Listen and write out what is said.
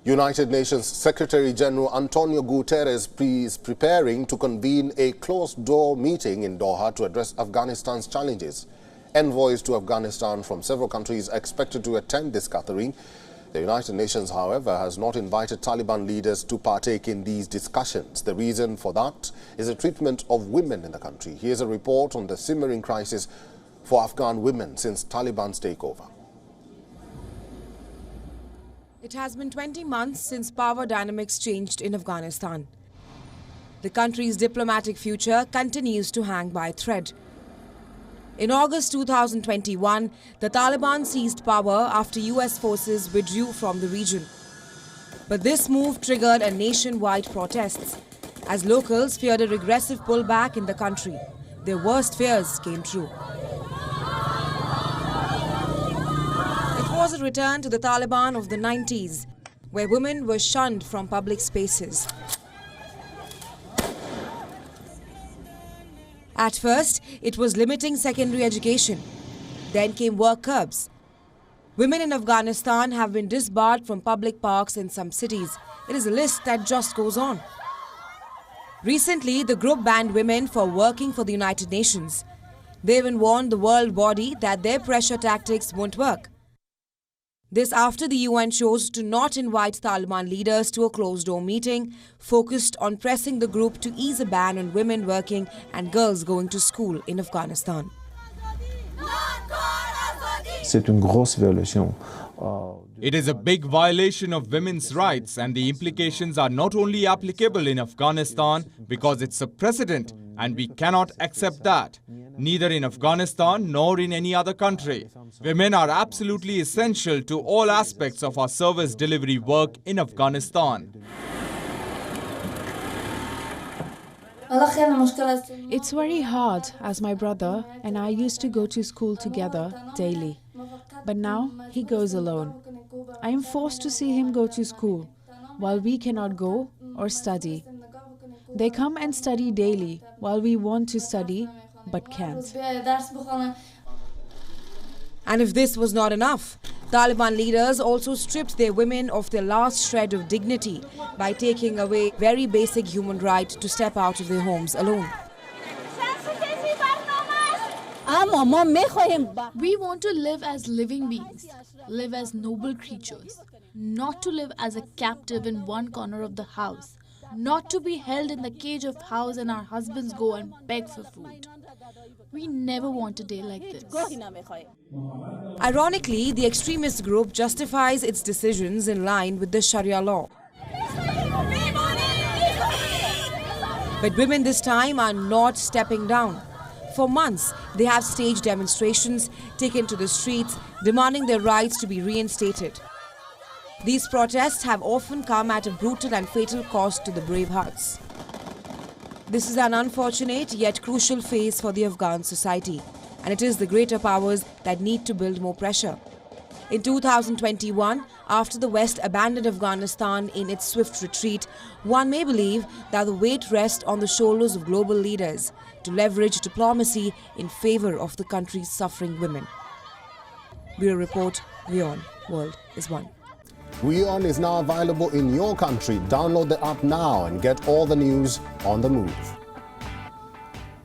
United Nations Secretary General Antonio Gutierrez is preparing to convene a closed-door meeting in Doha to address Afghanistan's challenges. Envoys to Afghanistan from several countries are expected to attend this gathering. The United Nations, however, has not invited Taliban leaders to partake in these discussions. The reason for that is the treatment of women in the country. Here's a report on the simmering crisis for Afghan women since Taliban's takeover. It has been 20 months since power dynamics changed in Afghanistan. The country's diplomatic future continues to hang by a thread. In August 2021, the Taliban seized power after US forces withdrew from the region. But this move triggered a nationwide protests as locals feared a regressive pullback in the country. Their worst fears came true. It was a return to the Taliban of the 90s, where women were shunned from public spaces. At first, it was limiting secondary education. Then came work curbs. Women in Afghanistan have been disbarred from public parks in some cities. It is a list that just goes on. Recently, the group banned women for working for the United Nations. They even warned the world body that their pressure tactics won't work. This after the UN chose to not invite Taliban leaders to a closed-door meeting focused on pressing the group to ease a ban on women working and girls going to school in Afghanistan. It is a big violation of women's rights, and the implications are not only applicable in Afghanistan because it's a precedent and we cannot accept that, neither in Afghanistan nor in any other country. Women are absolutely essential to all aspects of our service delivery work in Afghanistan. It's very hard as my brother and I used to go to school together daily. But now he goes alone. I am forced to see him go to school while we cannot go or study. They come and study daily while we want to study but can't. And if this was not enough, Taliban leaders also stripped their women of their last shred of dignity by taking away very basic human right to step out of their homes alone. We want to live as living beings, live as noble creatures, not to live as a captive in one corner of the house, not to be held in the cage of house and our husbands go and beg for food. We never want a day like this. Ironically, the extremist group justifies its decisions in line with the Sharia law. But women this time are not stepping down. For months, they have staged demonstrations, taken to the streets, demanding their rights to be reinstated. These protests have often come at a brutal and fatal cost to the brave hearts. This is an unfortunate yet crucial phase for the Afghan society, and it is the greater powers that need to build more pressure. In 2021, after the West abandoned Afghanistan in its swift retreat, one may believe that the weight rests on the shoulders of global leaders to leverage diplomacy in favor of the country's suffering women. Bureau Report, WION World is One. WION is now available in your country. Download the app now and get all the news on the move.